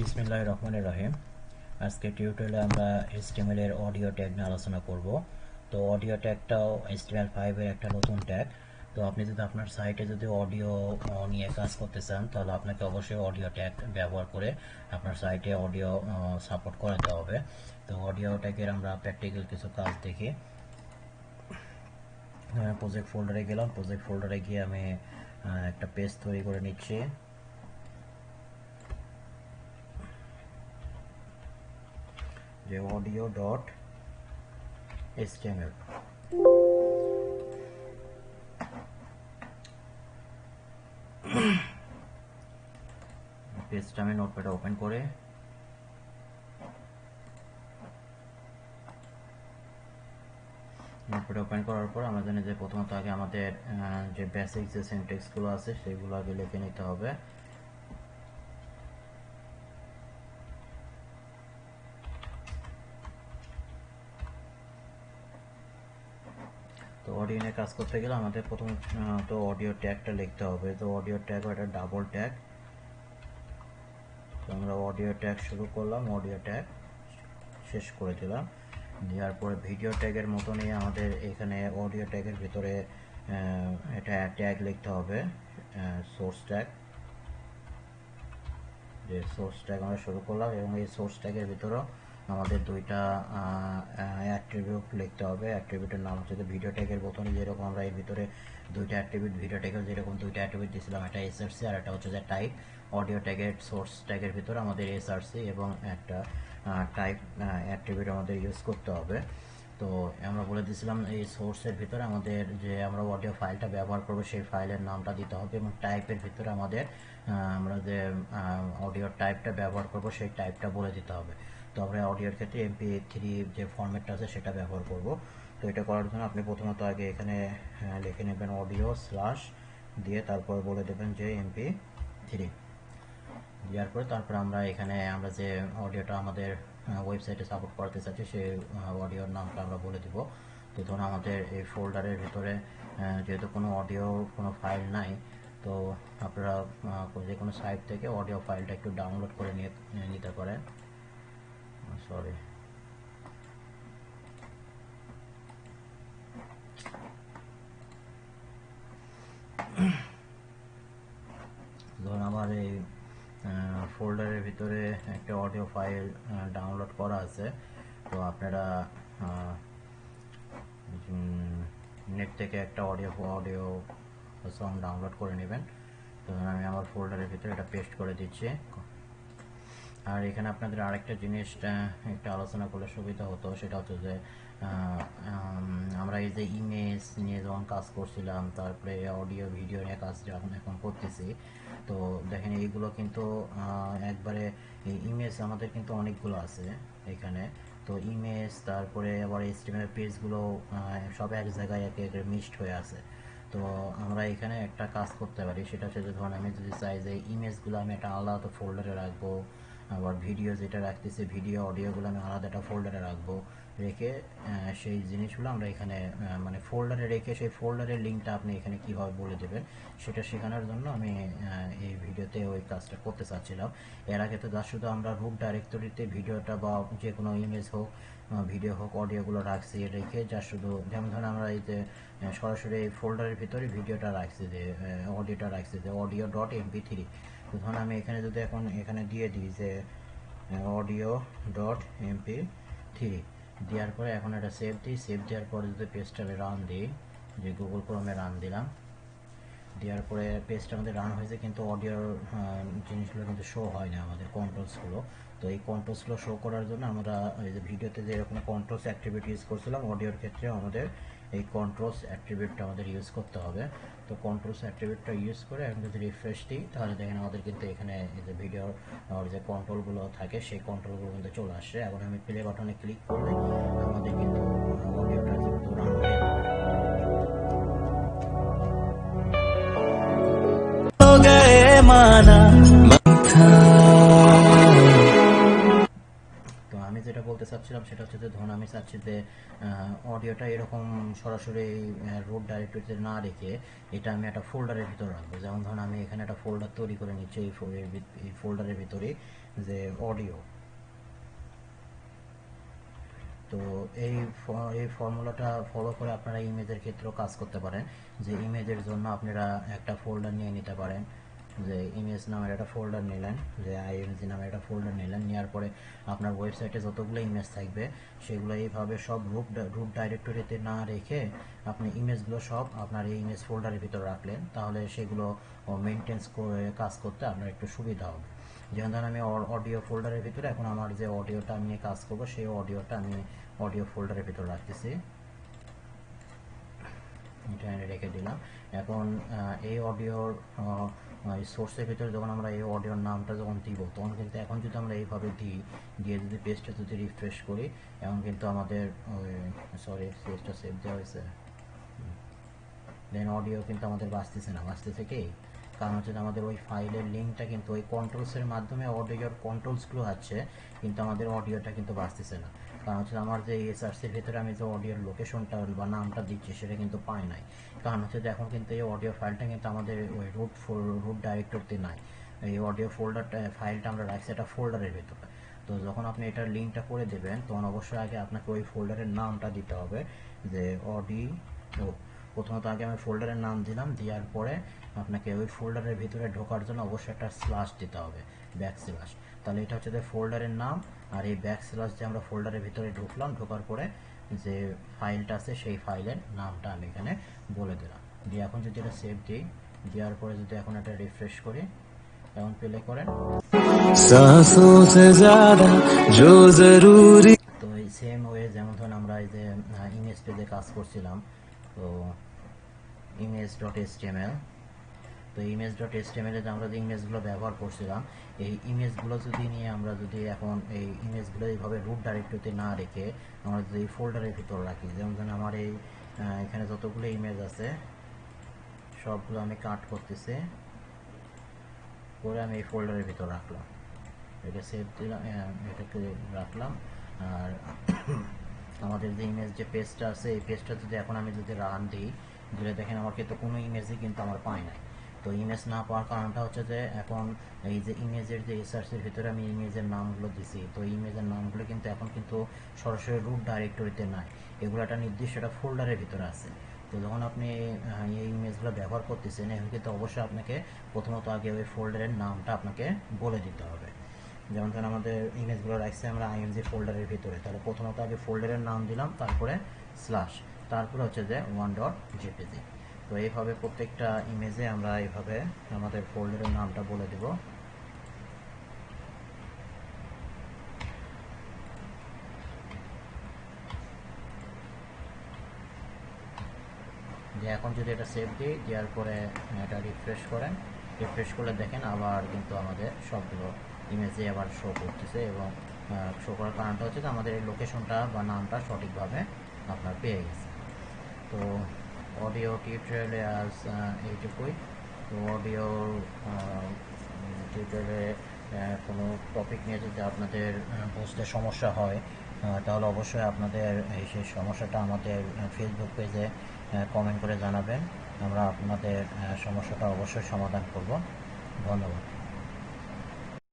বিসমিল্লাহির রহমানির রহিম। আজকে টিউটোরিয়ালে আমরা HTML এর অডিও ট্যাগ নিয়ে আলোচনা করব। তো অডিও ট্যাগটাও HTML5 এর একটা নতুন ট্যাগ। তো আপনি যদি আপনার সাইটে যদি অডিও নিয়ে কাজ করতে চান তাহলে আপনাকে অবশ্যই অডিও ট্যাগ ব্যবহার করে আপনার সাইটে অডিও সাপোর্ট করাতে হবে। তো অডিও ট্যাগের আমরা প্র্যাকটিক্যাল কিছু কাজ দেখি। প্রজেক্ট ফোল্ডারে গেলাম। প্রজেক্ট ফোল্ডারে গিয়ে আমি একটা পেজ তৈরি করে নিচ্ছি। যে audio.html পেজটা আমি নোটপ্যাডে ওপেন করে করার পর আমরা জানি যে প্রথমত আগে আমাদের যে বেসিক যে সিনট্যাক্সগুলো আছে সেগুলো আগে লিখে নিতে হবে। তো অডিও নিয়ে কাজ করতে গেলে আমাদের প্রথম তো অডিও ট্যাগটা লিখতে হবে। তো অডিও ট্যাগ একটা ডাবল ট্যাগ। তো আমরা অডিও ট্যাগ শুরু করলাম, অডিও ট্যাগ শেষ করে দিলাম। দেওয়ার পরে ভিডিও ট্যাগের মতনই আমাদের এখানে অডিও ট্যাগের ভিতরে এটা ট্যাগ লিখতে হবে, সোর্স ট্যাগ। যে সোর্স ট্যাগ আমরা শুরু করলাম এবং এই সোর্স ট্যাগের ভিতরেও আমাদের দুইটা অ্যাট্রিবিউট লিখতে হবে। অ্যাট্রিবিউটের নাম হচ্ছে ভিডিও ট্যাগের মতনই যেরকম আমরা এর ভিতরে দুইটা অ্যাট্রিবিউট, ভিডিও ট্যাগের যেরকম দুইটা অ্যাট্রিবিউট দিয়েছিলাম, একটা এসআরসি আর একটা হচ্ছে যে টাইপ। অডিও ট্যাগের সোর্স ট্যাগের ভিতরে আমাদের এসআরসি এবং একটা টাইপ অ্যাট্রিবিউট আমাদের ইউজ করতে হবে। তো আমরা বলে দিয়েছিলাম এই সোর্সের ভিতরে আমাদের যে আমরা অডিও ফাইলটা ব্যবহার করব সেই ফাইলের নামটা দিতে হবে এবং টাইপের ভিতরে আমাদের আমরা যে অডিও টাইপটা ব্যবহার করব সেই টাইপটা বলে দিতে হবে। তো আমরা অডিওর ক্ষেত্রে MP3 যে ফরম্যাটটা আছে সেটা ব্যবহার করব। তো এটা করার জন্য আপনি প্রথমত আগে এখানে লিখে নেবেন অডিও স্ল্যাশ দিয়ে তারপর বলে দেবেন যে MP3 দেওয়ার পরে তারপর আমরা এখানে আমরা যে অডিওটা আমাদের ওয়েবসাইটে সাপোর্ট করতে চাচ্ছি সেই অডিওর নামটা আমরা বলে দিব। তো ধরুন আমাদের এই ফোল্ডারের ভিতরে যেহেতু কোনো অডিও কোনো ফাইল নাই, তো আপনারা যে কোনো সাইট থেকে অডিও ফাইলটা একটু ডাউনলোড করে নিতে পারেন। সরি, ধরুন আমার এই ফোল্ডারের ভিতরে একটা অডিও ফাইল ডাউনলোড করা আছে। তো আপনারা নেট থেকে একটা অডিও সং ডাউনলোড করে নেবেন। তো আমি আমার ফোল্ডারের ভিতরে এটা পেস্ট করে দিচ্ছি। আর এখানে আপনাদের আরেকটা জিনিসটা একটা আলোচনা করলে সুবিধা হতো, সেটা হচ্ছে যে আমরা এই যে ইমেজ নিয়ে যখন কাজ করছিলাম, তারপরে অডিও ভিডিও নিয়ে কাজ যখন এখন করতেছি, তো দেখেন এইগুলো কিন্তু একবারে ইমেজ আমাদের কিন্তু অনেকগুলো আছে এখানে। তো ইমেজ তারপরে আবার HTML পেজগুলো সব এক জায়গায় একে একে মিক্সড হয়ে আছে। তো আমরা এখানে একটা কাজ করতে পারি, সেটা হচ্ছে যে ধরুন আমি যদি চাই যে ইমেজগুলো আমি একটা আলাদা ফোল্ডারে রাখবো, আবার ভিডিও যেটা রাখতেছি ভিডিও অডিওগুলো আমি আলাদা একটা ফোল্ডারে রাখবো, রেখে সেই জিনিসগুলো আমরা এখানে মানে ফোল্ডারে রেখে সেই ফোল্ডারের লিঙ্কটা আপনি এখানে কীভাবে বলে দেবেন সেটা শেখানোর জন্য আমি এই ভিডিওতে ওই কাজটা করতে চাচ্ছিলাম। এর আগে তো যা শুধু আমরা রুট ডাইরেক্টরিতে ভিডিওটা বা যে কোনো ইমেজ হোক ভিডিও হোক অডিওগুলো রাখছি, রেখে যা শুধু যেমন ধরুন আমরা এই যে সরাসরি এই ফোল্ডারের ভিতরে ভিডিওটা রাখছি, যে অডিওটা রাখছি যে audio.mp3। তো ধরুন আমি এখানে যদি এখন এখানে দিয়ে দিই যে audio.mp3 দেওয়ার পরে এখন এটা সেভ দিই। সেভ দেওয়ার পরে যদি পেজটা রান দিই, যে গুগল ক্রোমে রান দিলাম, দেওয়ার পরে পেজটা আমাদের রান হয়েছে কিন্তু অডিওর জিনিসগুলো কিন্তু শো হয় না, আমাদের কন্ট্রোলসগুলো। তো এই কন্ট্রোলসগুলো শো করার জন্য আমরা এই যে ভিডিওতে যেরকম কন্ট্রোলস অ্যাট্রিবিউট ইউজ করছিলাম, অডিওর ক্ষেত্রে আমাদের এই কন্ট্রোলস অ্যাট্রিবিউটটা আমাদের ইউজ করতে হবে। তো কন্ট্রোলস অ্যাট্রিবিউটটা ইউজ করে আমি যদি রিফ্রেশ দিই তাহলে দেখেন আমাদের কিন্তু এখানে এই যে ভিডিওর যে কন্ট্রোলগুলো থাকে সেই কন্ট্রোলগুলো কিন্তু চলে আসছে। এখন আমি প্লে বাটনে ক্লিক করলে আমাদের কিন্তু অডিওটা কিন্তু রান হয়ে তো আমি যেটা বলতে চাচ্ছি চাচ্ছিলাম সেটা হচ্ছে যে ধরুন আমি চাচ্ছি যে অডিওটা এরকম সরাসরি রুট ডাইরেক্টরিতে না রেখে এটা আমি একটা ফোল্ডারের ভিতরে রাখবো। যেমন ধরুন আমি এখানে একটা ফোল্ডার তৈরি করে নিচ্ছি, এই ফোল্ডারের ভিতরে যে অডিও। তো এই ফর্মুলাটা ফলো করে আপনারা ইমেজের ক্ষেত্রেও কাজ করতে পারেন, যে ইমেজের জন্য আপনারা একটা ফোল্ডার নিয়ে নিতে পারেন, যে ইমেজ নামের একটা ফোল্ডার নিলেন, যে আইএমজি নামের একটা ফোল্ডার নিলেন, নেওয়ার পরে আপনার ওয়েবসাইটে যতগুলো ইমেজ থাকবে সেগুলো এইভাবে সব রুট ডাইরেক্টরিতে না রেখে আপনি ইমেজগুলো সব আপনার এই ইমেজ ফোল্ডারের ভিতরে রাখলেন, তাহলে সেগুলো মেনটেন্স করে কাজ করতে আপনার একটু সুবিধা হবে। যেমন ধরুন আমি অডিও ফোল্ডারের ভিতরে এখন আমার যে অডিওটা আমি কাজ করবো সেই অডিওটা আমি অডিও ফোল্ডারের ভিতরে রাখতেছি, এটা রেখে দিলাম। এখন এই অডিওর সোর্সের ভিতরে যখন আমরা এই অডিওর নামটা যখন দিব তখন কিন্তু এখন যদি আমরা এইভাবে দিয়ে যদি পেজটা যদি রিফ্রেশ করি, এখন কিন্তু আমাদের সরি পেজটা সেভ দেওয়া হয়েছে, দেন অডিও কিন্তু আমাদের বাঁচতেছে কি, কারণ হচ্ছে আমাদের ওই ফাইলের লিঙ্কটা কিন্তু ওই কন্ট্রোলসের মাধ্যমে অডিওর কন্ট্রোলসগুলো আছে, কিন্তু আমাদের অডিওটা কিন্তু বাঁচতেছে না, কারণ হচ্ছে আমার যে এসআরসির ভিতরে আমি যে অডিওর লোকেশনটা বা নামটা দিচ্ছি সেটা কিন্তু পাই নাই, কারণ হচ্ছে যে এখন কিন্তু এই অডিও ফাইলটা কিন্তু আমাদের ওই রুট ডাইরেক্টরিতে নাই, এই অডিও ফাইলটা আমরা রাখছি একটা ফোল্ডারের ভিতরে। তো যখন আপনি এটার লিঙ্কটা করে দেবেন তখন অবশ্যই আগে আপনাকে ওই ফোল্ডারের নামটা দিতে হবে, যে প্রথমত আগে আমি ফোল্ডারের নাম দিলাম, দেওয়ার পরে আপনাকে ওই ফোল্ডারের ভিতরে ঢোকার জন্য অবশ্যই একটা স্ল্যাশ দিতে হবে, ব্যাকস্ল্যাশ। তাহলে এটা হচ্ছে যে ফোল্ডারের নাম, আর এই ব্যাকস্ল্যাশ যে আমরা ফোল্ডারের ভিতরে ঢোকার পরে যে ফাইলটা আছে সেই ফাইলের নামটা আমি এখানে বলে দিলাম, দিয়ে এখন যদি এটা সেভ দিই, দেওয়ার পরে যদি এখন এটা রিফ্রেশ করি, এখন প্লে করেন, তো এই সেম ওয়ে যেমন ধরুন আমরা এই যে ইমেজ পেজে কাজ করছিলাম, তো image.html, তো image.html এ আমরা যে ইমেজগুলো ব্যবহার করছিলাম এই ইমেজগুলো যদি নিয়ে আমরা যদি এখন এই ইমেজগুলো এইভাবে রুট ডাইরেক্টরিতে না রেখে আমরা যদি এই ফোল্ডারের ভিতর রাখি, যেমন ধরুন আমার এই এখানে যতগুলো ইমেজ আছে সবগুলো আমি কাট করতেছি, করে আমি এই ফোল্ডারের ভিতর রাখলাম, এটা সেভ দিলাম, এটাকে রাখলাম। আর আমাদের যে ইমেজ যে পেজটা আছে এই পেজটা যদি এখন আমি যদি রান দিই, দিলে দেখেন আমার কিন্তু কোনো ইমেজই কিন্তু আমার পাই নাই। তো ইমেজ না পাওয়ার কারণটা হচ্ছে যে এখন এই যে ইমেজের যে এসআরসির ভিতরে আমি ইমেজের নামগুলো দিছি, তো ইমেজের নামগুলো কিন্তু এখন কিন্তু সরাসরি রুট ডাইরেক্টরিতে নাই, এগুলো একটা নির্দিষ্ট একটা ফোল্ডারের ভিতরে আছে। তো যখন আপনি এই ইমেজগুলো ব্যবহার করতেছেন এখন কিন্তু অবশ্যই আপনাকে প্রথমত আগে ওই ফোল্ডারের নামটা আপনাকে বলে দিতে হবে। যেমন ধরুন আমাদের ইমেজগুলো রাখছি আমরা আইএমজি ফোল্ডারের ভিতরে, তাহলে প্রথমত আগে ফোল্ডারের নাম দিলাম, তারপরে স্ল্যাশ, তারপরে হচ্ছে যে 1.jpg। তো এইভাবে প্রত্যেকটা ইমেজে আমরা এইভাবে আমাদের ফোল্ডারের নামটা বলে দেব। যে এখন যদি এটা সেভ দিই, দেওয়ার পরে এটা রিফ্রেশ করেন, রিফ্রেশ করলে দেখেন আবার কিন্তু আমাদের সবগুলো ইমেজে আবার শো করতেছে, এবং শো করার কারণটা হচ্ছে যে আমাদের এই লোকেশনটা বা নামটা সঠিকভাবে আপনার পেয়ে গেছে। তো অডিও টিউটোরিয়ালে আজ এইটুকুই। তো অডিও টিউটোরিয়ালে কোনো টপিক নিয়ে যদি আপনাদের বুঝতে সমস্যা হয় তাহলে অবশ্যই আপনাদের সেই সমস্যাটা আমাদের ফেসবুক পেজে কমেন্ট করে জানাবেন, আমরা আপনাদের সমস্যাটা অবশ্যই সমাধান করব। ধন্যবাদ।